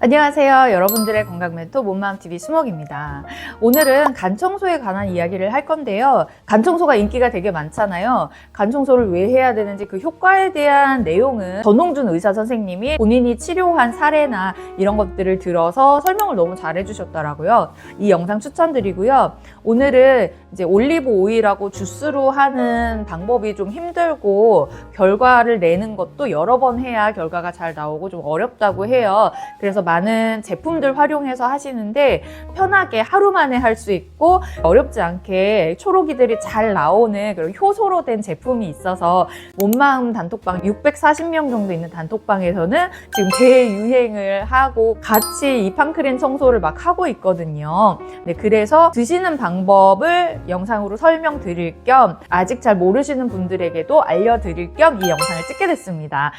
안녕하세요. 여러분들의 건강 멘토 몸마음TV 수목입니다. 오늘은 간 청소에 관한 이야기를 할 건데요. 간 청소가 인기가 되게 많잖아요. 간 청소를 왜 해야 되는지 그 효과에 대한 내용은 전홍준 의사 선생님이 본인이 치료한 사례나 이런 것들을 들어서 설명을 너무 잘 해주셨더라고요. 이 영상 추천드리고요. 오늘은 이제 올리브 오일하고 주스로 하는 방법이 좀 힘들고 결과를 내는 것도 여러 번 해야 결과가 잘 나오고 좀 어렵다고 해요. 그래서 많은 제품들 활용해서 하시는데 편하게 하루 만에 할 수 있고 어렵지 않게 초록이들이 잘 나오는 그런 효소로 된 제품이 있어서 몸마음 단톡방 640명 정도 있는 단톡방에서는 지금 대유행을 하고 같이 이 팜크림 청소를 막 하고 있거든요. 네, 그래서 드시는 방법을 영상으로 설명드릴 겸 아직 잘 모르시는 분들에게도 알려드릴 겸 이 영상을 찍게 됐습니다.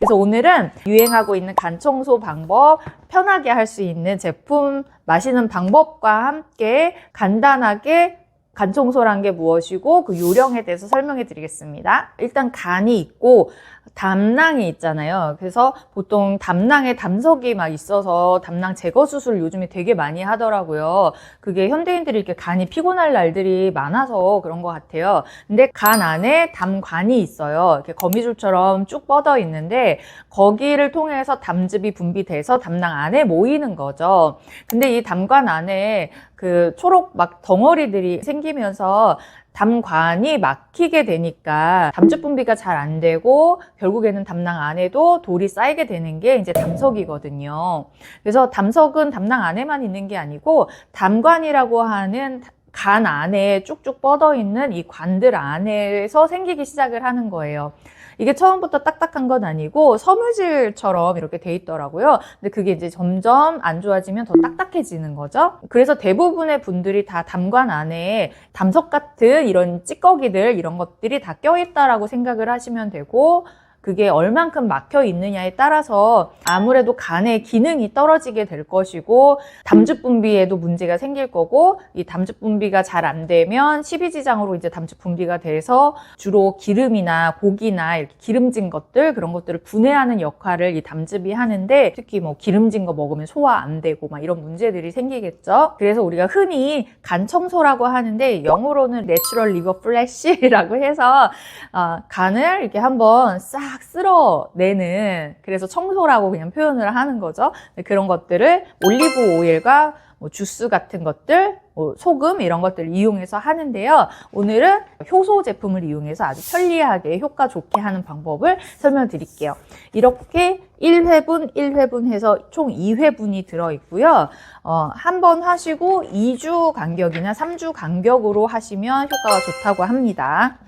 그래서 오늘은 유행하고 있는 간 청소 방법, 편하게 할 수 있는 제품 마시는 방법과 함께 간단하게 간 청소란 게 무엇이고 그 요령에 대해서 설명해 드리겠습니다. 일단 간이 있고 담낭이 있잖아요. 그래서 보통 담낭에 담석이 막 있어서 담낭 제거 수술을 요즘에 되게 많이 하더라고요. 그게 현대인들이 이렇게 간이 피곤할 날들이 많아서 그런 것 같아요. 근데 간 안에 담관이 있어요. 이렇게 거미줄처럼 쭉 뻗어 있는데 거기를 통해서 담즙이 분비돼서 담낭 안에 모이는 거죠. 근데 이 담관 안에 그 초록 막 덩어리들이 생기면서 담관이 막히게 되니까 담즙 분비가 잘 안 되고 결국에는 담낭 안에도 돌이 쌓이게 되는 게 이제 담석이거든요. 그래서 담석은 담낭 안에만 있는 게 아니고 담관이라고 하는 간 안에 쭉쭉 뻗어 있는 이 관들 안에서 생기기 시작을 하는 거예요. 이게 처음부터 딱딱한 건 아니고 섬유질처럼 이렇게 돼 있더라고요. 근데 그게 이제 점점 안 좋아지면 더 딱딱해지는 거죠. 그래서 대부분의 분들이 다 담관 안에 담석 같은 이런 찌꺼기들 이런 것들이 다 껴있다라고 생각을 하시면 되고 그게 얼만큼 막혀 있느냐에 따라서 아무래도 간의 기능이 떨어지게 될 것이고 담즙 분비에도 문제가 생길 거고 이 담즙 분비가 잘 안 되면 십이지장으로 이제 담즙 분비가 돼서 주로 기름이나 고기나 이렇게 기름진 것들 그런 것들을 분해하는 역할을 이 담즙이 하는데 특히 뭐 기름진 거 먹으면 소화 안 되고 막 이런 문제들이 생기겠죠. 그래서 우리가 흔히 간 청소라고 하는데 영어로는 내추럴 리버 플래시라고 해서 간을 이렇게 한번 싹 쓸어내는 그래서 청소라고 그냥 표현을 하는 거죠. 그런 것들을 올리브 오일과 뭐 주스 같은 것들, 뭐 소금 이런 것들을 이용해서 하는데요. 오늘은 효소 제품을 이용해서 아주 편리하게 효과 좋게 하는 방법을 설명드릴게요. 이렇게 1회분, 1회분 해서 총 2회분이 들어있고요. 한 번 하시고 2주 간격이나 3주 간격으로 하시면 효과가 좋다고 합니다.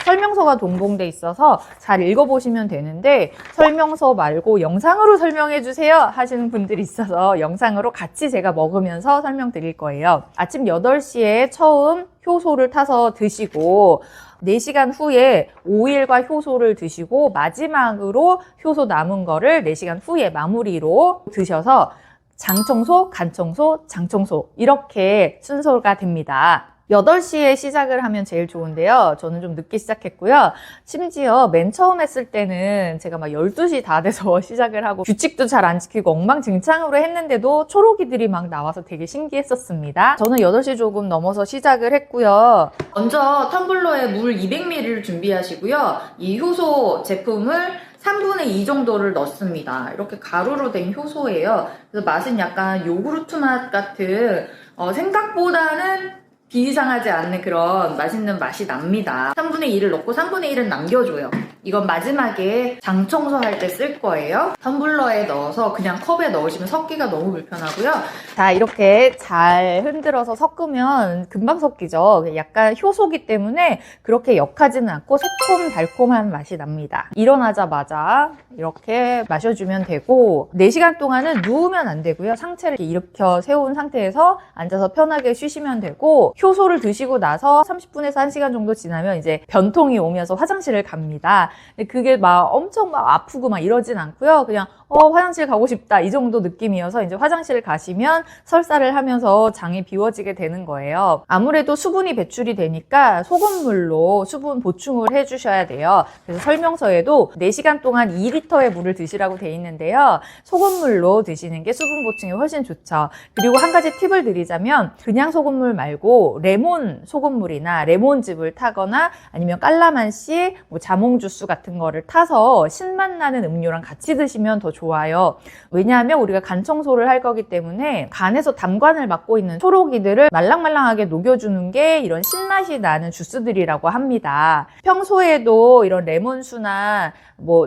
설명서가 동봉돼 있어서 잘 읽어보시면 되는데 설명서 말고 영상으로 설명해 주세요 하시는 분들이 있어서 영상으로 같이 제가 먹으면서 설명드릴 거예요. 아침 8시에 처음 효소를 타서 드시고 4시간 후에 오일과 효소를 드시고 마지막으로 효소 남은 거를 4시간 후에 마무리로 드셔서 장청소, 간청소, 장청소 이렇게 순서가 됩니다. 8시에 시작을 하면 제일 좋은데요. 저는 좀 늦게 시작했고요. 심지어 맨 처음 했을 때는 제가 막 12시 다 돼서 시작을 하고 규칙도 잘 안 지키고 엉망진창으로 했는데도 초록이들이 막 나와서 되게 신기했었습니다. 저는 8시 조금 넘어서 시작을 했고요. 먼저 텀블러에 물 200ml를 준비하시고요. 이 효소 제품을 3분의 2 정도를 넣습니다. 이렇게 가루로 된 효소예요. 그래서 맛은 약간 요구르트 맛 같은 생각보다는 비이상하지 않는 그런 맛있는 맛이 납니다. 3분의 2를 넣고 3분의 1은 남겨줘요. 이건 마지막에 장 청소할 때 쓸 거예요. 텀블러에 넣어서 그냥 컵에 넣으시면 섞기가 너무 불편하고요. 자, 이렇게 잘 흔들어서 섞으면 금방 섞이죠. 약간 효소기 때문에 그렇게 역하지는 않고 새콤달콤한 맛이 납니다. 일어나자마자 이렇게 마셔주면 되고 4시간 동안은 누우면 안 되고요. 상체를 일으켜 세운 상태에서 앉아서 편하게 쉬시면 되고 효소를 드시고 나서 30분에서 1시간 정도 지나면 이제 변통이 오면서 화장실을 갑니다. 근데 그게 막 엄청 막 아프고 막 이러진 않고요. 그냥 화장실 가고 싶다 이 정도 느낌이어서 이제 화장실을 가시면 설사를 하면서 장이 비워지게 되는 거예요. 아무래도 수분이 배출이 되니까 소금물로 수분 보충을 해주셔야 돼요. 그래서 설명서에도 4시간 동안 2리터의 물을 드시라고 돼 있는데요. 소금물로 드시는 게 수분 보충이 훨씬 좋죠. 그리고 한 가지 팁을 드리자면 그냥 소금물 말고 레몬 소금물이나 레몬즙을 타거나 아니면 깔라만시, 자몽 주스 같은 거를 타서 신맛 나는 음료랑 같이 드시면 더 좋아요. 왜냐하면 우리가 간 청소를 할 거기 때문에 간에서 담관을 맡고 있는 초록이들을 말랑말랑하게 녹여주는 게 이런 신맛이 나는 주스들이라고 합니다. 평소에도 이런 레몬수나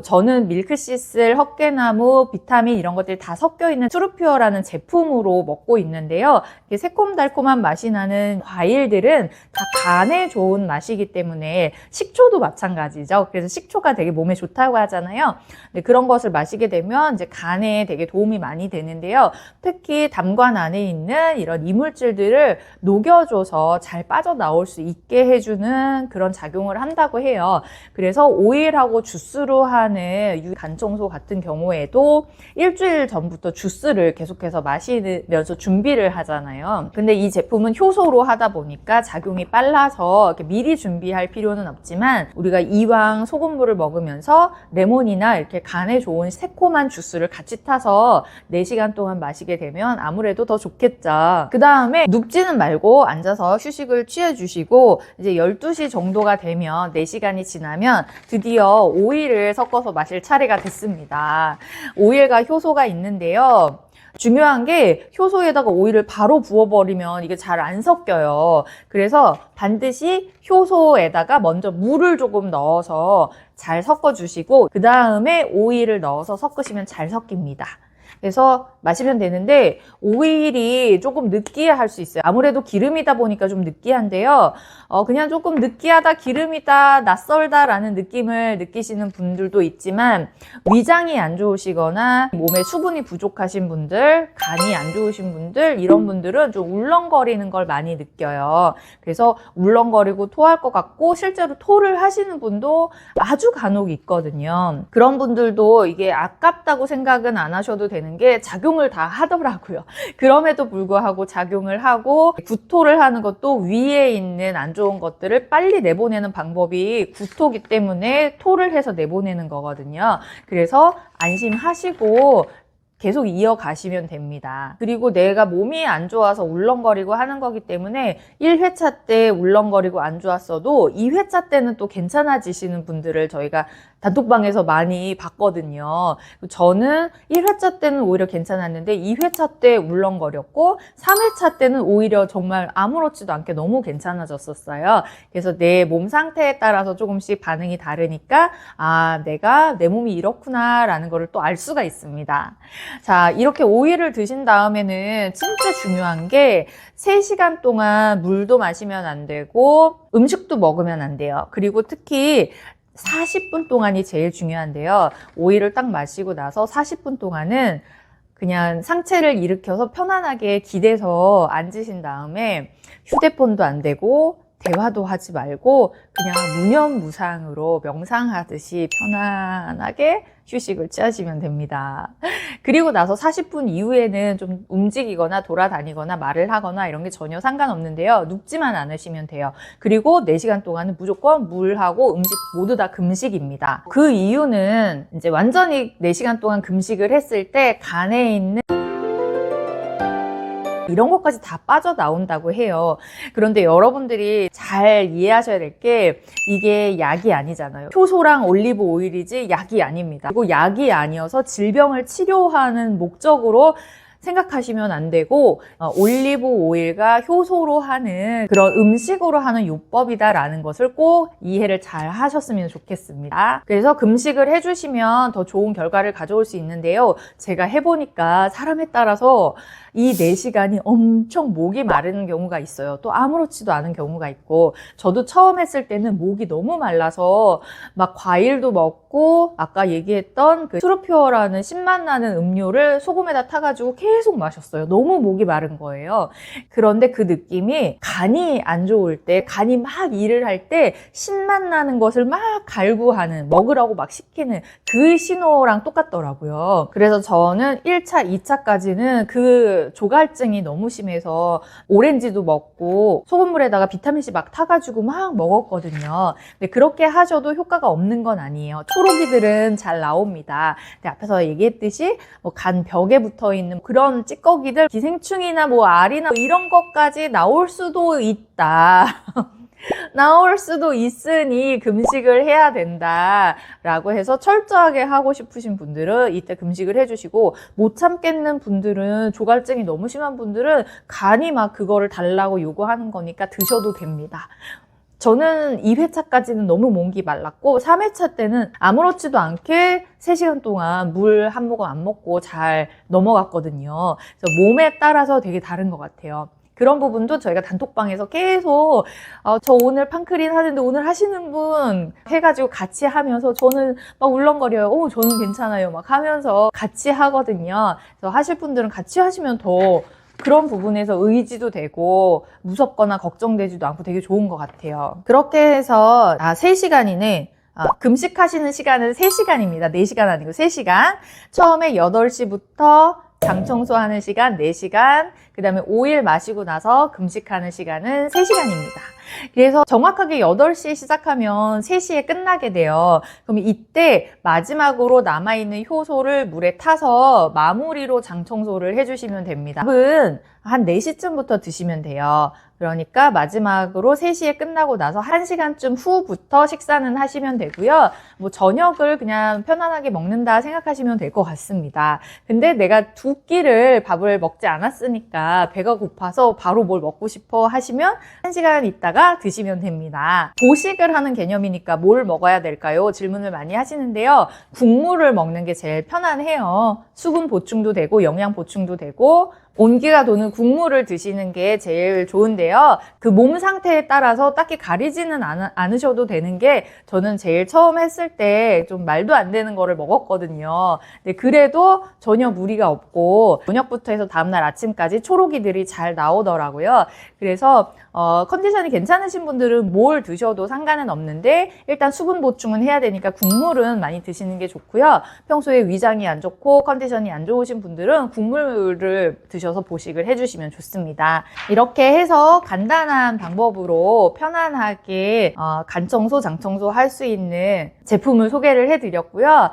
저는 밀크시슬, 헛개나무, 비타민 이런 것들이 다 섞여 있는 트루퓨어라는 제품으로 먹고 있는데요. 이게 새콤달콤한 맛이 나는 과일들은 다 간에 좋은 맛이기 때문에 식초도 마찬가지죠. 그래서 식초가 되게 몸에 좋다고 하잖아요. 근데 그런 것을 마시게 되면 이제 간에 되게 도움이 많이 되는데요. 특히 담관 안에 있는 이런 이물질들을 녹여줘서 잘 빠져나올 수 있게 해주는 그런 작용을 한다고 해요. 그래서 오일하고 주스로 하는 간 청소 같은 경우에도 일주일 전부터 주스를 계속해서 마시면서 준비를 하잖아요. 근데 이 제품은 효소로 하다 보니까 작용이 빨라서 이렇게 미리 준비할 필요는 없지만 우리가 이왕 소금물을 먹으면서 레몬이나 이렇게 간에 좋은 새콤한 주스를 같이 타서 4시간 동안 마시게 되면 아무래도 더 좋겠죠. 그 다음에 눕지는 말고 앉아서 휴식을 취해주시고 이제 12시 정도가 되면 4시간이 지나면 드디어 오일을 섞어서 마실 차례가 됐습니다. 오일과 효소가 있는데요. 중요한 게 효소에다가 오일을 바로 부어버리면 이게 잘 안 섞여요. 그래서 반드시 효소에다가 먼저 물을 조금 넣어서 잘 섞어주시고 그 다음에 오일을 넣어서 섞으시면 잘 섞입니다. 그래서 마시면 되는데 오일이 조금 느끼할 수 있어요. 아무래도 기름이다 보니까 좀 느끼한데요. 그냥 조금 느끼하다, 기름이다, 낯설다 라는 느낌을 느끼시는 분들도 있지만 위장이 안 좋으시거나 몸에 수분이 부족하신 분들, 간이 안 좋으신 분들 이런 분들은 좀 울렁거리는 걸 많이 느껴요. 그래서 울렁거리고 토할 것 같고 실제로 토를 하시는 분도 아주 간혹 있거든요. 그런 분들도 이게 아깝다고 생각은 안 하셔도 되는 게 작용을 다 하더라고요. 그럼에도 불구하고 작용을 하고 구토를 하는 것도 위에 있는 안 좋은 것들을 빨리 내보내는 방법이 구토기 때문에 토를 해서 내보내는 거거든요. 그래서 안심하시고 계속 이어가시면 됩니다. 그리고 내가 몸이 안 좋아서 울렁거리고 하는 거기 때문에 1회차 때 울렁거리고 안 좋았어도 2회차 때는 또 괜찮아지시는 분들을 저희가 단톡방에서 많이 봤거든요. 저는 1회차 때는 오히려 괜찮았는데 2회차 때 울렁거렸고 3회차 때는 오히려 정말 아무렇지도 않게 너무 괜찮아졌었어요. 그래서 내 몸 상태에 따라서 조금씩 반응이 다르니까 내가 내 몸이 이렇구나 라는 거를 또 알 수가 있습니다. 자, 이렇게 오일을 드신 다음에는 진짜 중요한 게 3시간 동안 물도 마시면 안 되고 음식도 먹으면 안 돼요. 그리고 특히 40분 동안이 제일 중요한데요. 오일을 딱 마시고 나서 40분 동안은 그냥 상체를 일으켜서 편안하게 기대서 앉으신 다음에 휴대폰도 안 되고 대화도 하지 말고 그냥 무념무상으로 명상하듯이 편안하게 휴식을 취하시면 됩니다. 그리고 나서 40분 이후에는 좀 움직이거나 돌아다니거나 말을 하거나 이런 게 전혀 상관없는데요. 눕지만 않으시면 돼요. 그리고 4시간 동안은 무조건 물하고 음식 모두 다 금식입니다. 그 이유는 이제 완전히 4시간 동안 금식을 했을 때 간에 있는 이런 것까지 다 빠져나온다고 해요. 그런데 여러분들이 잘 이해하셔야 될 게 이게 약이 아니잖아요. 효소랑 올리브 오일이지 약이 아닙니다. 그리고 약이 아니어서 질병을 치료하는 목적으로 생각하시면 안 되고 올리브 오일과 효소로 하는 그런 음식으로 하는 요법이다라는 것을 꼭 이해를 잘 하셨으면 좋겠습니다. 그래서 금식을 해주시면 더 좋은 결과를 가져올 수 있는데요. 제가 해보니까 사람에 따라서 이 4시간이 엄청 목이 마르는 경우가 있어요. 또 아무렇지도 않은 경우가 있고 저도 처음 했을 때는 목이 너무 말라서 막 과일도 먹고 아까 얘기했던 그 트루퓨어라는 신맛 나는 음료를 소금에다 타가지고 계속 계속 마셨어요. 너무 목이 마른 거예요. 그런데 그 느낌이 간이 안 좋을 때, 간이 막 일을 할 때 신맛 나는 것을 막 갈구하는, 먹으라고 막 시키는 그 신호랑 똑같더라고요. 그래서 저는 1차, 2차까지는 그 조갈증이 너무 심해서 오렌지도 먹고 소금물에다가 비타민C 막 타가지고 막 먹었거든요. 근데 그렇게 하셔도 효과가 없는 건 아니에요. 초록이들은 잘 나옵니다. 근데 앞에서 얘기했듯이 뭐 간 벽에 붙어 있는 그런 찌꺼기들, 기생충이나 뭐 알이나 이런 것까지 나올 수도 있다. 나올 수도 있으니 금식을 해야 된다라고 해서 철저하게 하고 싶으신 분들은 이때 금식을 해주시고, 못 참겠는 분들은, 조갈증이 너무 심한 분들은 간이 막 그거를 달라고 요구하는 거니까 드셔도 됩니다. 저는 2회차까지는 너무 목이 말랐고 3회차 때는 아무렇지도 않게 3시간 동안 물 한 모금 안 먹고 잘 넘어갔거든요. 그래서 몸에 따라서 되게 다른 것 같아요. 그런 부분도 저희가 단톡방에서 계속 저 오늘 판크린 하는데 오늘 하시는 분 해가지고 같이 하면서 저는 막 울렁거려요. 저는 괜찮아요 막 하면서 같이 하거든요. 그래서 하실 분들은 같이 하시면 더 그런 부분에서 의지도 되고 무섭거나 걱정되지도 않고 되게 좋은 것 같아요. 그렇게 해서 3시간이네. 금식하시는 시간은 3시간입니다. 4시간 아니고 3시간. 처음에 8시부터 장 청소하는 시간 4시간, 그 다음에 5일 마시고 나서 금식하는 시간은 3시간입니다. 그래서 정확하게 8시에 시작하면 3시에 끝나게 돼요. 그럼 이때 마지막으로 남아있는 효소를 물에 타서 마무리로 장 청소를 해주시면 됩니다. 밥은 한 4시쯤부터 드시면 돼요. 그러니까 마지막으로 3시에 끝나고 나서 1시간쯤 후부터 식사는 하시면 되고요. 뭐 저녁을 그냥 편안하게 먹는다 생각하시면 될 것 같습니다. 근데 내가 2끼를 밥을 먹지 않았으니까 배가 고파서 바로 뭘 먹고 싶어 하시면 1시간 있다가 드시면 됩니다. 보식을 하는 개념이니까 뭘 먹어야 될까요? 질문을 많이 하시는데요. 국물을 먹는 게 제일 편안해요. 수분 보충도 되고 영양 보충도 되고 온기가 도는 국물을 드시는 게 제일 좋은데요. 그 몸 상태에 따라서 딱히 가리지는 않으셔도 되는 게, 저는 제일 처음 했을 때 좀 말도 안 되는 거를 먹었거든요. 근데 그래도 전혀 무리가 없고 저녁부터 해서 다음날 아침까지 초록이들이 잘 나오더라고요. 그래서 컨디션이 괜찮으신 분들은 뭘 드셔도 상관은 없는데 일단 수분 보충은 해야 되니까 국물은 많이 드시는 게 좋고요. 평소에 위장이 안 좋고 컨디션이 안 좋으신 분들은 국물을 드셔서 보식을 해주시면 좋습니다. 이렇게 해서 간단한 방법으로 편안하게 간 청소, 장 청소 할 수 있는 제품을 소개를 해드렸고요.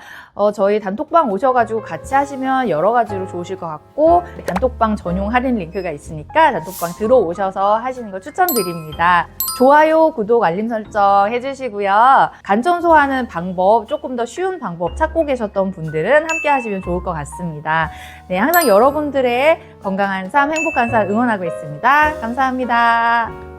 저희 단톡방 오셔가지고 같이 하시면 여러 가지로 좋으실 것 같고, 단톡방 전용 할인 링크가 있으니까 단톡방 들어오셔서 하시는 거 추천드립니다. 좋아요, 구독, 알림 설정 해주시고요. 간 청소하는 방법, 조금 더 쉬운 방법 찾고 계셨던 분들은 함께 하시면 좋을 것 같습니다. 네, 항상 여러분들의 건강한 삶, 행복한 삶 응원하고 있습니다. 감사합니다.